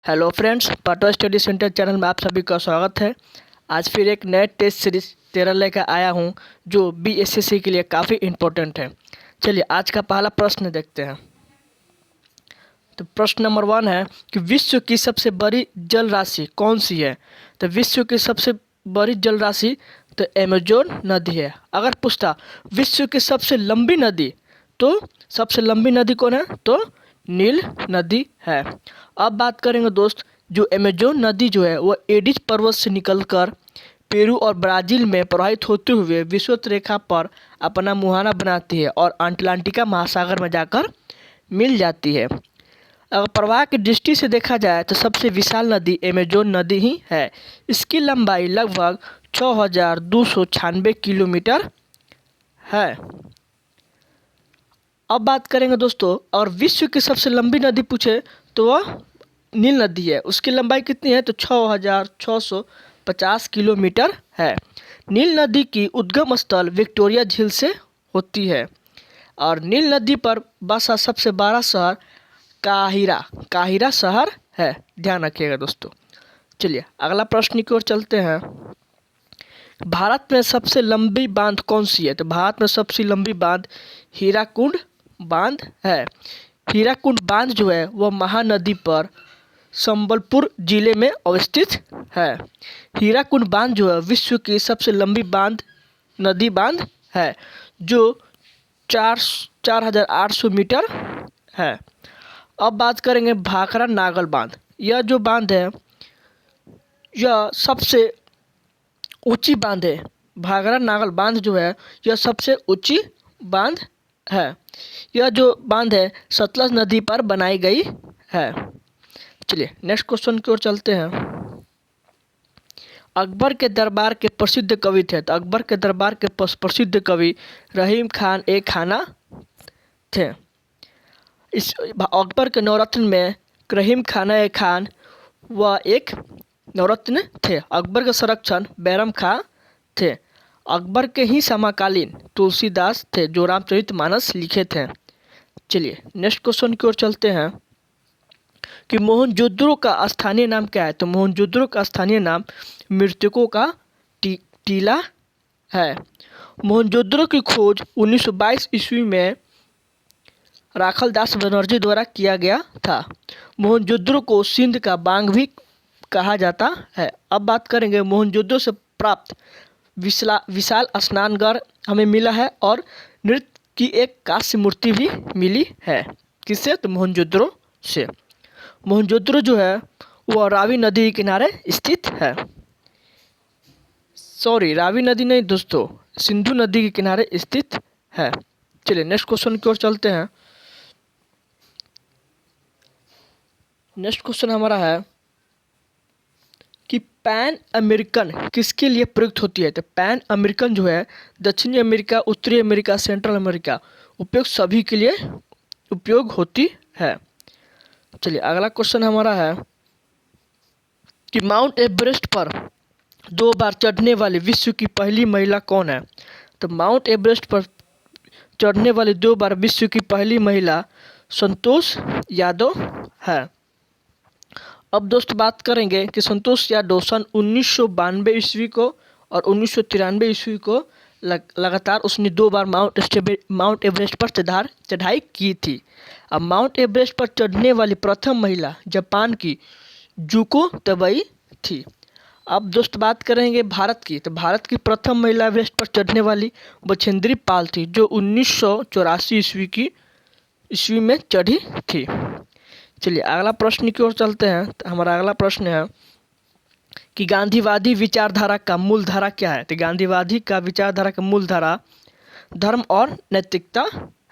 Hello friends, Patwa study centre channel में आप सभी का स्वागत है। आज फिर एक नए टेस्ट सीरीज तेरह लेकर आया हूं जो बीएसएससी के लिए काफ़ी इम्पोर्टेंट है। चलिए आज का पहला प्रश्न देखते हैं। तो प्रश्न नंबर 1 है कि विश्व की सबसे बड़ी जल राशि कौन सी है। तो विश्व की सबसे बड़ी जल राशि तो अमेजोन नदी है। अगर पूछता विश्व की सबसे लंबी नदी, तो सबसे लंबी नदी कौन है, तो नील नदी है। अब बात करेंगे दोस्त, जो अमेजोन नदी जो है वो एडिज पर्वत से निकलकर पेरू और ब्राज़ील में प्रवाहित होते हुए विषुवत रेखा पर अपना मुहाना बनाती है और अटलांटिका महासागर में जाकर मिल जाती है। अगर प्रवाह की दृष्टि से देखा जाए तो सबसे विशाल नदी अमेजोन नदी ही है। इसकी लंबाई लगभग 6296 किलोमीटर है। अब बात करेंगे दोस्तों, और विश्व की सबसे लंबी नदी पूछे तो वह नील नदी है। उसकी लंबाई कितनी है, तो 6650 किलोमीटर है। नील नदी की उद्गम स्थल विक्टोरिया झील से होती है और नील नदी पर बसा सबसे बड़ा शहर काहिरा शहर है। ध्यान रखिएगा दोस्तों। चलिए अगला प्रश्न की ओर चलते हैं। भारत में सबसे लंबी बांध कौन सी है। तो भारत में सबसे लंबी बांध हीराकुंड बांध है। हीराकुंड बांध जो है वह महानदी पर संबलपुर जिले में अवस्थित है। हीराकुंड बांध जो है विश्व की सबसे लंबी नदी बांध है जो 4800 मीटर है। अब बात करेंगे भाखड़ा नागल बांध। यह जो बांध है यह सबसे ऊंची बांध है। भाखड़ा नागल बांध जो है यह सबसे ऊंची बांध है। यह जो बांध है सतलज नदी पर बनाई गई है। चलिए नेक्स्ट क्वेश्चन की ओर चलते हैं। अकबर के दरबार के प्रसिद्ध कवि थे। तो अकबर के दरबार के प्रसिद्ध कवि रहीम खान ए खाना थे। इस अकबर के नवरत्न में रहीम खाना ए खान वह एक नवरत्न थे। अकबर के संरक्षण बैरम खां थे। अकबर के ही समकालीन तुलसीदास थे जो रामचरितमानस लिखे थे। चलिए नेक्स्ट क्वेश्चन की ओर चलते हैं कि मोहनजोदड़ो का स्थानीय नाम क्या है। तो मोहनजोदड़ो का स्थानीय नाम मृतकों का टीला है। मोहनजोदड़ो की खोज 1922 ईस्वी में राखल दास बनर्जी द्वारा किया गया था। मोहनजोदड़ो को सिंध का बांग भी कहा जाता है। अब बात करेंगे मोहनजोदड़ो से प्राप्त विशाल स्नानघर हमें मिला है और नृत्य की एक कांस्य मूर्ति भी मिली है। किससे, तो मोहनजोदड़ो से। मोहनजोदड़ो जो है वह रावी नदी के किनारे स्थित है। सॉरी, रावी नदी नहीं दोस्तों, सिंधु नदी के किनारे स्थित है। चलिए नेक्स्ट क्वेश्चन की ओर चलते हैं। नेक्स्ट क्वेश्चन हमारा है कि पैन अमेरिकन किसके लिए प्रयुक्त होती है। तो पैन अमेरिकन जो है दक्षिणी अमेरिका, उत्तरी अमेरिका, सेंट्रल अमेरिका उपयोग सभी के लिए उपयोग होती है। चलिए अगला क्वेश्चन हमारा है कि माउंट एवरेस्ट पर 2 बार चढ़ने वाली विश्व की पहली महिला कौन है। तो माउंट एवरेस्ट पर चढ़ने वाली 2 बार विश्व की पहली महिला संतोष यादव है। अब दोस्त बात करेंगे कि संतोष यादव सन 1992 ईस्वी को और 1993 ईस्वी को लगातार उसने 2 बार माउंट एवरेस्ट पर चढ़ाई की थी। अब माउंट एवरेस्ट पर चढ़ने वाली प्रथम महिला जापान की जुको तबई थी। अब दोस्त बात करेंगे भारत की। तो भारत की प्रथम महिला एवरेस्ट पर चढ़ने वाली बछेंद्री पाल थी जो 1984 ईस्वी में चढ़ी थी। चलिए अगला प्रश्न की ओर चलते हैं। तो हमारा अगला प्रश्न है कि गांधीवादी विचारधारा का मूल धारा क्या है। तो गांधीवादी का विचारधारा का मूल धारा धर्म और नैतिकता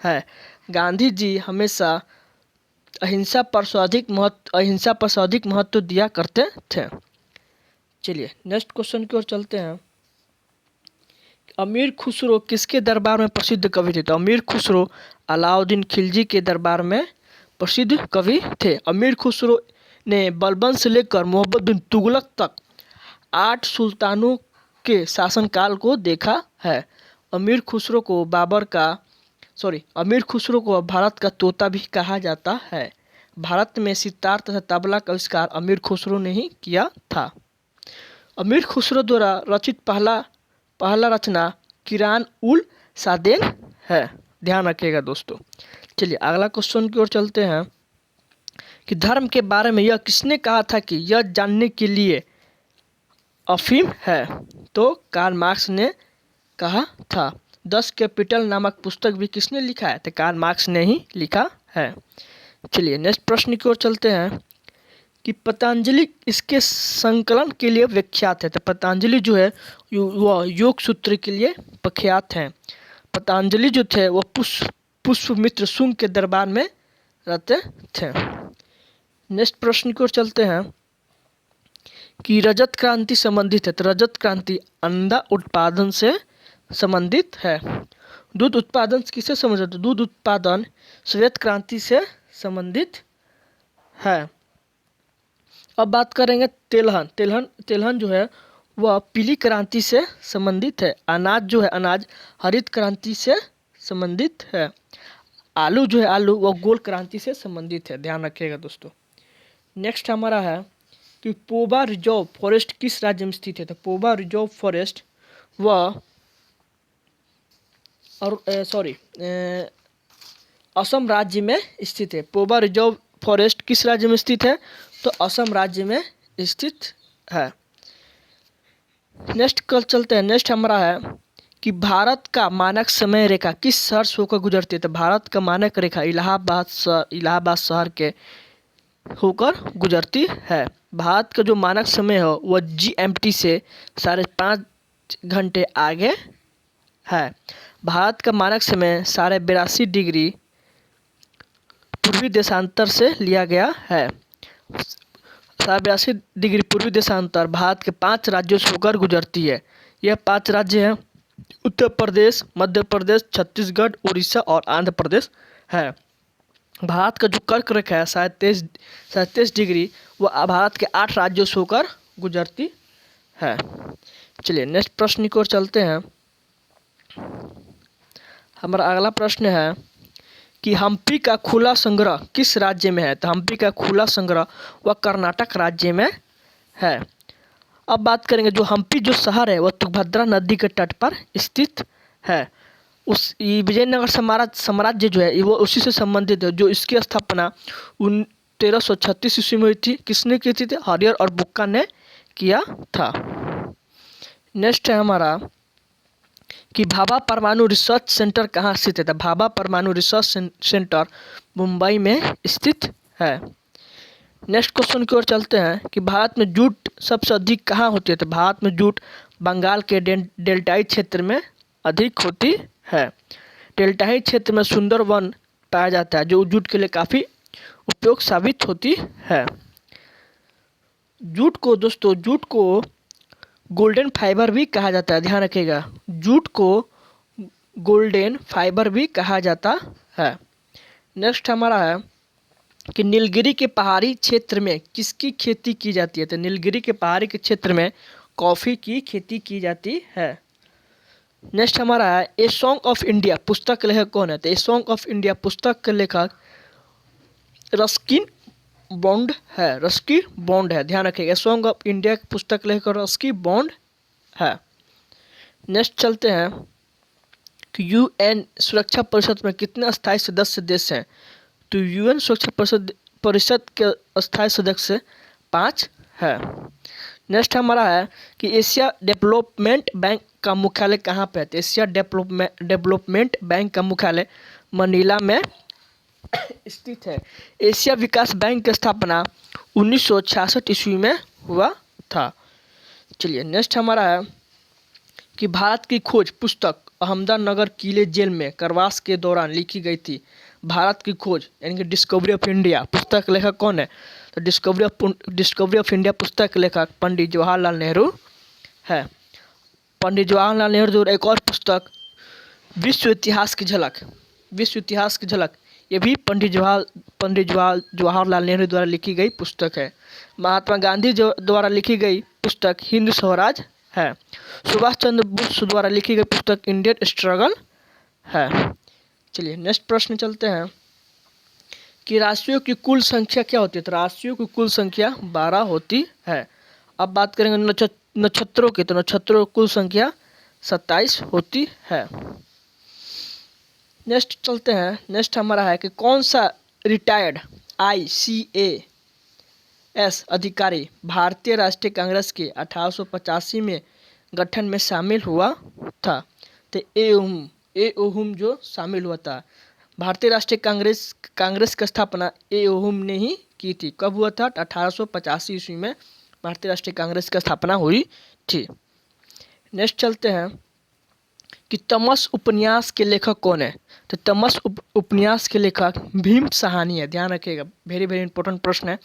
है। गांधी जी हमेशा अहिंसा पर सर्वाधिक महत्व दिया करते थे। चलिए नेक्स्ट क्वेश्चन की ओर चलते हैं। अमीर खुसरो किसके दरबार में प्रसिद्ध कवि थे। तो अमीर खुसरो अलाउद्दीन खिलजी के दरबार में प्रसिद्ध कवि थे। अमीर खुसरो ने बलबन से लेकर मोहम्मद बिन तुगलक तक 8 सुल्तानों के शासनकाल को देखा है। अमीर खुसरो को भारत का तोता भी कहा जाता है। भारत में सितार तथा तबला का आविष्कार अमीर खुसरो ने ही किया था। अमीर खुसरो द्वारा रचित पहला पहला रचना किरान उल सादेन है, ध्यान रखिएगा दोस्तों। चलिए अगला क्वेश्चन की ओर चलते हैं कि धर्म के बारे में यह किसने कहा था कि यह जानने के लिए अफीम है, तो कार्ल मार्क्स ने कहा था। 10 कैपिटल नामक पुस्तक भी किसने लिखा है, तो कार्ल मार्क्स ने ही लिखा है। चलिए नेक्स्ट प्रश्न की ओर चलते हैं कि पतंजलि इसके संकलन के लिए विख्यात है, तो पतंजलि जो है वह योग सूत्र के लिए प्रख्यात हैं। पतंजलि जो थे वह पुष्यमित्र शुंग के दरबार में रहते थे। नेक्स्ट प्रश्न की ओर चलते हैं कि रजत क्रांति संबंधित है, तो रजत क्रांति अंडा उत्पादन से संबंधित है। दूध उत्पादन किससे संबंधित है, दूध उत्पादन श्वेत क्रांति से संबंधित है। अब बात करेंगे तेलहन। तेलहन जो है वह पीली क्रांति से संबंधित है। अनाज जो है अनाज हरित क्रांति से संबंधित है। आलू जो है आलू वह गोल क्रांति से संबंधित है, ध्यान रखिएगा दोस्तों। नेक्स्ट हमारा है कि पोबा रिजर्व फॉरेस्ट किस राज्य में स्थित है, तो पोबा रिजर्व फॉरेस्ट वह असम राज्य में स्थित है। पोबा रिजर्व फॉरेस्ट किस राज्य में स्थित है, तो असम राज्य में स्थित है। नेक्स्ट कल चलते हैं। नेक्स्ट हमारा है कि भारत का मानक समय रेखा किस शहर से होकर गुजरती है, तो भारत का मानक रेखा इलाहाबाद शहर के होकर गुजरती है। भारत का जो मानक समय है वह GMT से 5.5 घंटे आगे है। भारत का मानक समय 82.5 डिग्री पूर्वी देशांतर से लिया गया है। 82.5 डिग्री पूर्वी देशांतर भारत के 5 राज्यों से होकर गुजरती है। यह 5 राज्य हैं उत्तर प्रदेश, मध्य प्रदेश, छत्तीसगढ़, उड़ीसा और आंध्र प्रदेश है। भारत का जो कर्क रेखा है 37 डिग्री वह भारत के 8 राज्यों से होकर गुजरती है। चलिए नेक्स्ट प्रश्न की ओर चलते हैं। हमारा अगला प्रश्न है कि हम्पी का खुला संग्रह किस राज्य में है, तो हम्पी का खुला संग्रह वह कर्नाटक राज्य में है। अब बात करेंगे जो हम्पी जो शहर है वह तुंगभद्रा नदी के तट पर स्थित है। विजयनगर साम्राज्य जो है वो उसी से संबंधित है, जो इसकी स्थापना 1336 ईस्वी में हुई थी। किसने की थी, हरियर और बुक्का ने किया था। नेक्स्ट है हमारा कि भाभा परमाणु रिसर्च सेंटर कहाँ स्थित है, तो भाभा परमाणु रिसर्च सेंटर मुंबई में स्थित है। नेक्स्ट क्वेश्चन की ओर चलते हैं कि भारत में जूट सबसे अधिक कहाँ होती है, तो भारत में जूट बंगाल के डेल्टाई क्षेत्र में अधिक होती है। डेल्टाई क्षेत्र में सुंदर वन पाया जाता है जो जूट के लिए काफ़ी उपयोग साबित होती है। जूट को गोल्डन फाइबर भी कहा जाता है, ध्यान रखिएगा। जूट को गोल्डन फाइबर भी कहा जाता है। नेक्स्ट हमारा है कि नीलगिरी के पहाड़ी क्षेत्र में किसकी खेती की जाती है, तो नीलगिरी के पहाड़ी के क्षेत्र में कॉफ़ी की खेती की जाती है। नेक्स्ट हमारा है ए सॉन्ग ऑफ इंडिया पुस्तक के लेखक कौन है, तो ए सॉन्ग ऑफ इंडिया पुस्तक के लेखक रस्किन बॉन्ड है, ध्यान रखिएगा। सॉन्ग ऑफ इंडिया पुस्तक के लेखक रस्किन बॉन्ड है। नेक्स्ट चलते हैं कि UN सुरक्षा परिषद में कितने स्थायी सदस्य देश हैं, तो UN सुरक्षा परिषद के स्थायी सदस्य 5 है। नेक्स्ट हमारा है कि एशिया डेवलपमेंट बैंक का मुख्यालय कहाँ पे है, तो एशिया डेवलपमेंट बैंक का मुख्यालय मनीला में स्थित है। एशिया विकास बैंक की स्थापना 1966 ईस्वी में हुआ था। चलिए नेक्स्ट हमारा है कि भारत की खोज पुस्तक अहमदनगर किले जेल में करवास के दौरान लिखी गई थी। भारत की खोज यानी कि डिस्कवरी ऑफ इंडिया पुस्तक लेखक कौन है, तो डिस्कवरी ऑफ इंडिया पुस्तक लेखक पंडित जवाहरलाल नेहरू है। पंडित जवाहरलाल नेहरू द्वारा एक और पुस्तक विश्व इतिहास की झलक ये भी पंडित जवाहरलाल नेहरू द्वारा लिखी गई पुस्तक है। महात्मा गांधी द्वारा लिखी गई पुस्तक हिंद स्वराज है। सुभाष चंद्र बोस द्वारा लिखी गई पुस्तक इंडियन स्ट्रगल है। चलिए नेक्स्ट प्रश्न चलते हैं कि राशियों की कुल संख्या क्या होती है? तो राशियों की कुल संख्या 12 होती है। अब बात करेंगे नक्षत्रों की, तो नक्षत्रों की कुल संख्या 27 होती है। नेक्स्ट चलते हैं। नेक्स्ट हमारा है कि कौन सा रिटायर्ड ICAS अधिकारी भारतीय राष्ट्रीय कांग्रेस के 1885 में गठन में शामिल हुआ था? तो ए ओहुम जो शामिल हुआ था। भारतीय राष्ट्रीय कांग्रेस की स्थापना ए ओहुम ने ही की थी। कब हुआ था? 1885 ईस्वी में भारतीय राष्ट्रीय कांग्रेस की स्थापना हुई थी। नेक्स्ट चलते हैं कि तमस उपन्यास के लेखक कौन है? तो तमस उपन्यास के लेखक भीम सहानी है। ध्यान रखिएगा, वेरी वेरी इंपॉर्टेंट प्रश्न है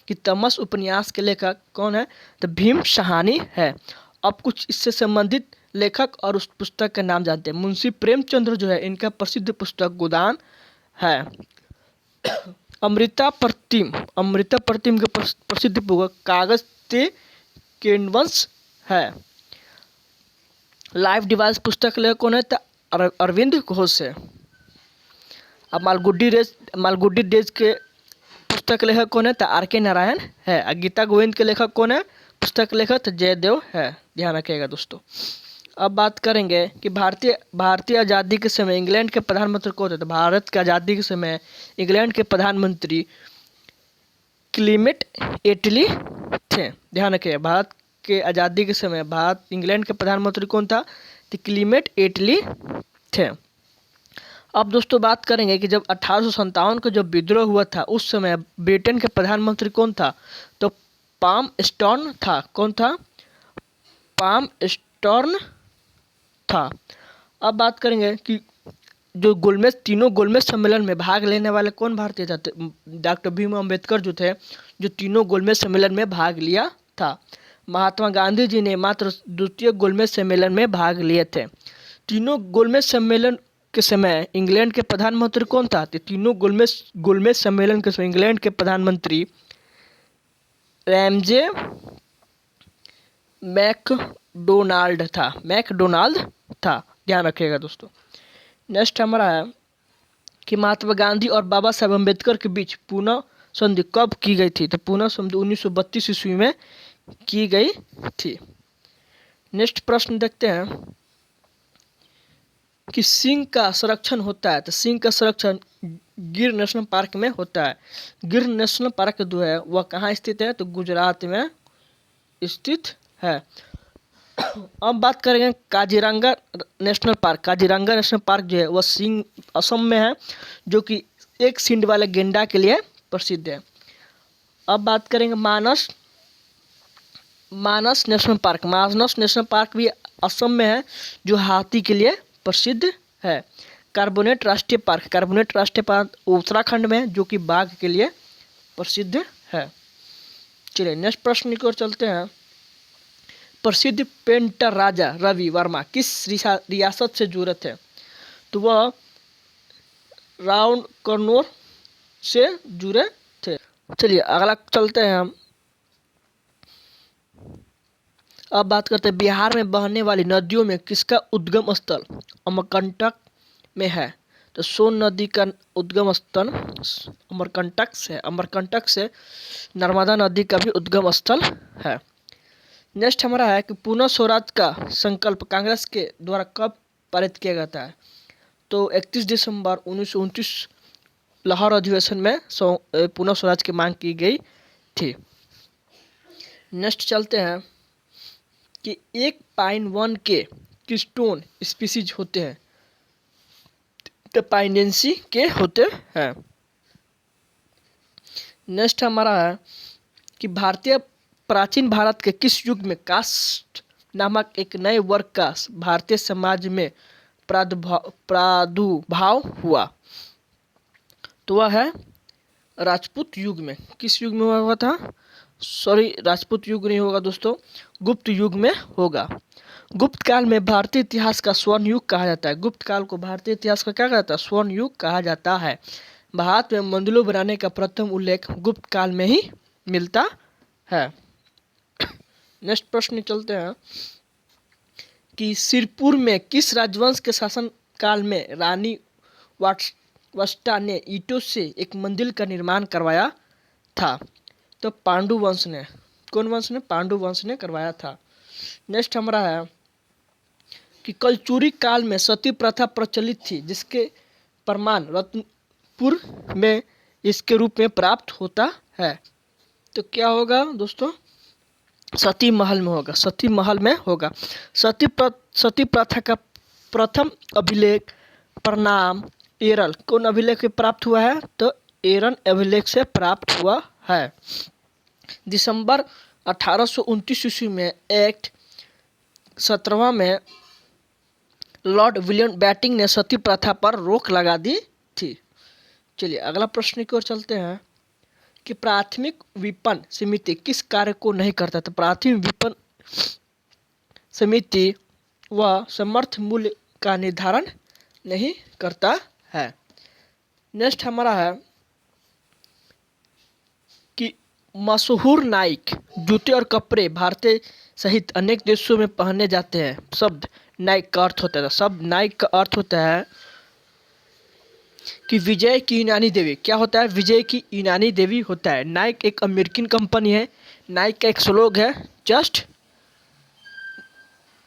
कि तमस उपन्यास के लेखक कौन है? तो भीम सहानी है। अब कुछ इससे संबंधित लेखक और उस पुस्तक का नाम जानते हैं। मुंशी प्रेमचंद्र जो है, इनका प्रसिद्ध पुस्तक गोदान है। अमृता प्रतिम के प्रसिद्ध पुस्तक कागज ते कैनवस है। लाइफ डिवाइस पुस्तक लेखक कौन है? तो अरविंद घोष है। अब मालगुडी डेज के पुस्तक लेखक कौन है? तो RK नारायण है। गीता गोविंद के लेखक कौन है? पुस्तक लेखक तो जयदेव है। ध्यान रखिएगा दोस्तों। अब बात करेंगे कि भारतीय आज़ादी के समय इंग्लैंड के प्रधानमंत्री कौन थे? तो भारत की आज़ादी के समय इंग्लैंड के प्रधानमंत्री क्लीमेट एटली थे। ध्यान रखिएगा, भारत के आज़ादी के समय इंग्लैंड के प्रधानमंत्री कौन था? तो क्लीमेट एटली थे। अब दोस्तों बात करेंगे कि जब 1857 का जब विद्रोह हुआ था, उस समय ब्रिटेन के प्रधानमंत्री कौन था? तो पाम स्टॉर्न था। कौन था? पाम स्टॉर्न था। अब बात करेंगे कि जो तीनों गोलमेज सम्मेलन में भाग लेने वाले कौन भारतीय थे? डॉक्टर भीम अम्बेडकर जो थे, जो तीनों गोलमेज सम्मेलन में भाग लिया था। महात्मा गांधी जी ने मात्र द्वितीय गोलमेज सम्मेलन में भाग लिए थे। तीनों गोलमेज सम्मेलन के समय इंग्लैंड के प्रधानमंत्री कौन था? तो तीनों गोलमेज सम्मेलन के समय इंग्लैंड के प्रधानमंत्री रैमजे मैकडोनाल्ड था। ध्यान रखिएगा दोस्तों। नेक्स्ट हमारा है कि महात्मा गांधी और बाबा साहेब अम्बेडकर के बीच पुनः संधि कब की गई थी? तो पुनः संधि 1932 ईस्वी में की गई थी। नेक्स्ट प्रश्न देखते हैं कि सिंह का संरक्षण होता है। तो सिंह का संरक्षण गिर नेशनल पार्क में होता है। गिर नेशनल पार्क जो है वह कहाँ स्थित है? तो गुजरात में स्थित है। अब बात करेंगे Kaziranga national park. Kaziranga national park जो है वह सिंह असम में है, जो कि एक सींग वाले गेंडा के लिए प्रसिद्ध है। अब बात करेंगे मानस नेशनल पार्क। मानस नेशनल पार्क भी असम में है, जो हाथी के लिए प्रसिद्ध है। कार्बोनेट राष्ट्रीय पार्क उत्तराखंड में है, जो कि बाघ के लिए प्रसिद्ध है। चलिए नेक्स्ट प्रश्न की ओर चलते हैं। प्रसिद्ध पेंटर राजा रवि वर्मा किस रियासत से जुड़े थे? तो वह राउंड कन्नौर से जुड़े थे। चलिए अगला चलते हैं हम। अब बात करते हैं बिहार में बहने वाली नदियों में किसका उद्गम स्थल अमरकंटक में है? तो सोन नदी का उद्गम स्थल अमरकंटक से नर्मदा नदी का भी उद्गम स्थल है। नेक्स्ट हमारा है कि पुनः स्वराज का संकल्प कांग्रेस के द्वारा कब पारित किया जाता है? तो 31 दिसंबर 1929 लाहौर अधिवेशन में पुनः स्वराज की मांग की गई थी। नेक्स्ट चलते हैं कि एक पाइन वन के किस्टोन स्पीसीज होते हैं? तो पाइनेंसी के होते हैं। नेक्स्ट हमारा है कि प्राचीन भारत के किस युग में कास्ट नामक एक नए वर्ग का भारतीय समाज में प्रादुर्भाव हुआ? तो वह है राजपूत युग में। किस युग में हुआ था? राजपूत युग नहीं होगा दोस्तों, गुप्त युग में होगा। गुप्त काल में भारतीय इतिहास का स्वर्ण युग कहा जाता है। गुप्त काल को भारतीय इतिहास का क्या कहा जाता है? स्वर्ण युग कहा जाता है। भारत में मंदिरों बनाने का प्रथम उल्लेख गुप्त काल में ही मिलता है। नेक्स्ट प्रश्न चलते हैं कि सिरपुर में किस राजवंश के शासन काल में रानी वस्टा ने ईंटों से एक मंदिर का निर्माण करवाया था? तो पांडु वंश ने। कौन वंश ने? पांडु वंश ने करवाया था। नेक्स्ट हमारा है कि कलचुरी काल में सती प्रथा प्रचलित थी, जिसके प्रमाण रत्नपुर में इसके रूप में प्राप्त होता है। तो क्या होगा दोस्तों? सती महल में होगा। सती महल में होगा। सती प्रथा का प्रथम अभिलेख प्रणाम एरल कौन अभिलेख से प्राप्त हुआ है? तो एरन अभिलेख से प्राप्त हुआ है। दिसंबर 1829 ईस्वी में एक्ट 17वां में लॉर्ड विलियम बैटिंग ने सती प्रथा पर रोक लगा दी थी। चलिए अगला प्रश्न की ओर चलते हैं कि प्राथमिक विपणन समिति किस कार्य को नहीं करता? तो प्राथमिक विपणन समिति वह समर्थ मूल्य का निर्धारण नहीं करता है। नेक्स्ट हमारा है कि मशहूर नाइक जूते और कपड़े भारतीय सहित अनेक देशों में पहने जाते हैं। शब्द नाइक का अर्थ होता है, शब्द नाइक का अर्थ होता है कि विजय की यूनानी देवी। क्या होता है? विजय की यूनानी देवी होता है। नाइक एक अमेरिकन कंपनी है। नाइक का एक स्लोग है जस्ट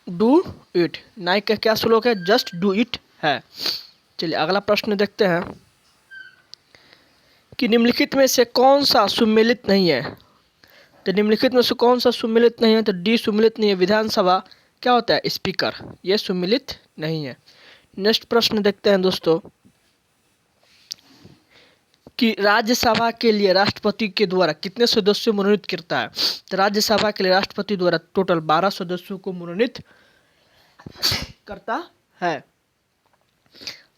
डू इट। नाइक का क्या स्लोग है? जस्ट डू इट है। चलिए अगला प्रश्न देखते हैं कि निम्नलिखित में से कौन सा सुमेलित नहीं है? तो निम्नलिखित में से कौन सा सुमेलित नहीं है? तो डी सुमेलित नहीं है। विधानसभा क्या होता है? स्पीकर। यह सुमेलित नहीं है। नेक्स्ट प्रश्न देखते हैं दोस्तों कि राज्यसभा के लिए राष्ट्रपति के द्वारा कितने सदस्यों मनोनीत करता है? तो राज्यसभा के लिए राष्ट्रपति द्वारा टोटल 12 सदस्यों को मनोनीत करता है।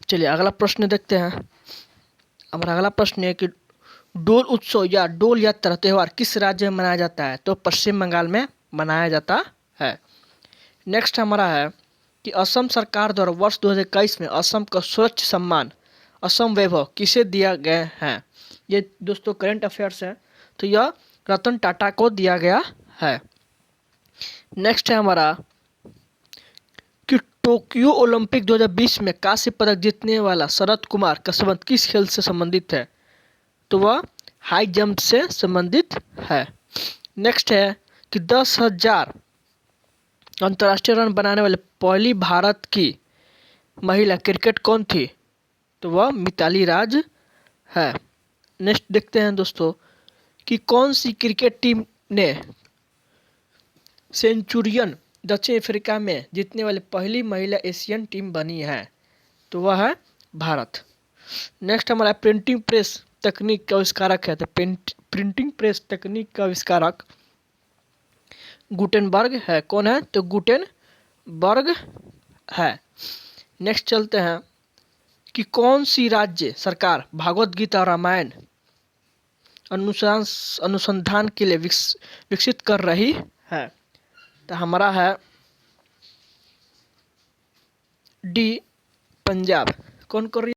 चलिए अगला प्रश्न देखते हैं। हमारा अगला प्रश्न है कि डोल उत्सव या डोल यात्रा त्यौहार किस राज्य में मनाया जाता है? तो पश्चिम बंगाल में मनाया जाता है। नेक्स्ट हमारा है कि असम सरकार द्वारा वर्ष 2021 में असम का स्वच्छ सम्मान असम वैभव किसे दिया गया है? ये दोस्तों करंट अफेयर्स है। तो यह रतन टाटा को दिया गया है। नेक्स्ट है हमारा कि टोक्यो ओलंपिक 2020 में कांस्य पदक जीतने वाला शरद कुमार का संबंध किस खेल से संबंधित है? तो वह हाई जंप से संबंधित है। नेक्स्ट है कि 10,000 अंतर्राष्ट्रीय रन बनाने वाले पहली भारत की महिला क्रिकेट कौन थी? तो वह मिताली राज है। नेक्स्ट देखते हैं दोस्तों कि कौन सी क्रिकेट टीम ने सेंचुरियन दक्षिण अफ्रीका में जीतने वाली पहली महिला एशियन टीम बनी है? तो वह है भारत। नेक्स्ट हमारा प्रिंटिंग प्रेस तकनीक का आविष्कारक है। तो प्रिंटिंग प्रेस तकनीक का आविष्कारक गुटेनबर्ग है। कौन है? तो गुटेनबर्ग है। नेक्स्ट चलते हैं कि कौन सी राज्य सरकार भागवत गीता और रामायण अनुसंधान के लिए विकसित कर रही है? तो हमारा है डी पंजाब। कौन कर रही है?